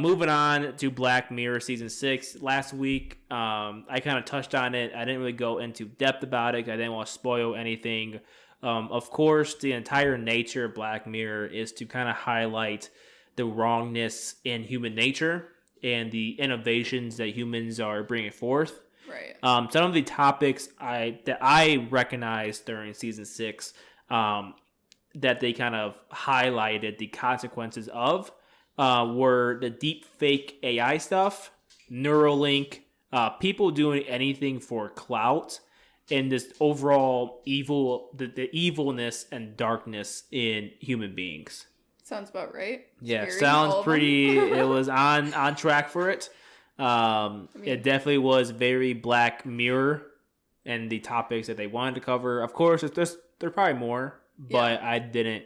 Moving on to Black Mirror Season 6. Last week, I kind of touched on it. I didn't really go into depth about it. I didn't want to spoil anything. Of course, the entire nature of Black Mirror is to kind of highlight the wrongness in human nature and the innovations that humans are bringing forth. Right. Some of the topics that I recognized during Season 6 that they kind of highlighted the consequences of were the deep fake AI stuff, Neuralink, people doing anything for clout, and this overall the evilness and darkness in human beings. Sounds about right. Yeah, Scary, sounds pretty. It was on track for it. It definitely was very Black Mirror and the topics that they wanted to cover. Of course, there are probably more, but I didn't.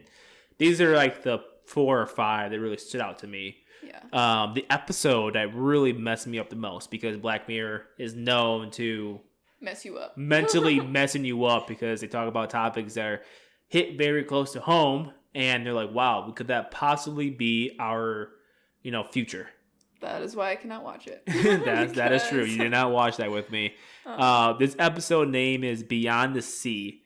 These are like the 4 or 5 that really stood out to me. Yeah. The episode that really messed me up the most, because Black Mirror is known to mess you up, mentally messing you up, because they talk about topics that are hit very close to home, and they're like, wow, could that possibly be our, future? That is why I cannot watch it. That is true. You did not watch that with me. This episode name is Beyond the Sea.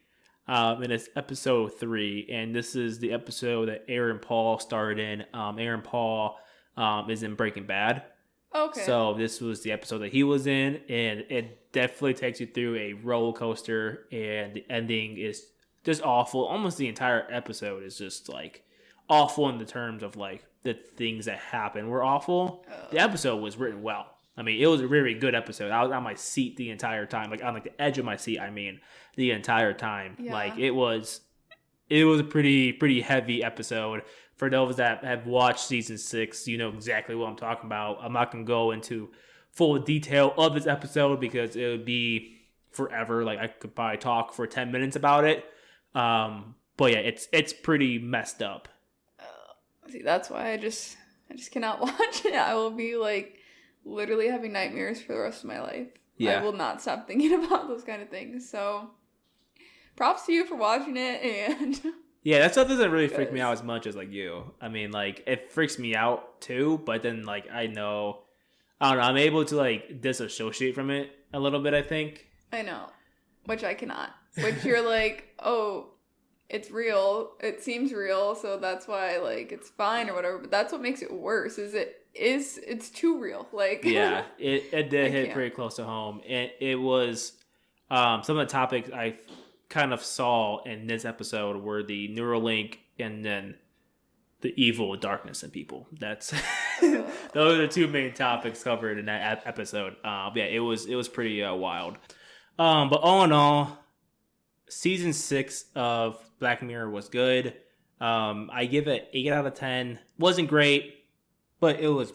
And it's episode 3, and this is the episode that Aaron Paul starred in. Aaron Paul is in Breaking Bad. Okay. So this was the episode that he was in, and it definitely takes you through a roller coaster, and the ending is just awful. Almost the entire episode is just like awful in the terms of like the things that happen were awful. The episode was written well. I mean, it was a very good episode. I was on my seat the entire time, like on like the edge of my seat. I mean, the entire time. Yeah. Like it was a pretty heavy episode. For those that have watched season 6, you know exactly what I'm talking about. I'm not gonna go into full detail of this episode because it would be forever. Like I could probably talk for 10 minutes about it. But yeah, it's pretty messed up. See, that's why I just cannot watch it. I will be like literally having nightmares for the rest of my life. Yeah. I will not stop thinking about those kind of things. So props to you for watching it. And yeah, that stuff doesn't really freak me out as much as like you. I mean, like it freaks me out too, but then like I don't know, I'm able to like disassociate from it a little bit, I think. I know, which I cannot. Which you're like, oh, it's real. It seems real, so that's why like it's fine or whatever. But that's what makes it worse. It's too real. Like yeah, it did hit pretty close to home. It was some of the topics I kind of saw in this episode were the Neuralink and then the evil darkness in people. That's those are the 2 main topics covered in that episode. Yeah, it was pretty wild. But all in all, season 6 of Black Mirror was good. I give it 8 out of 10. Wasn't great, but it was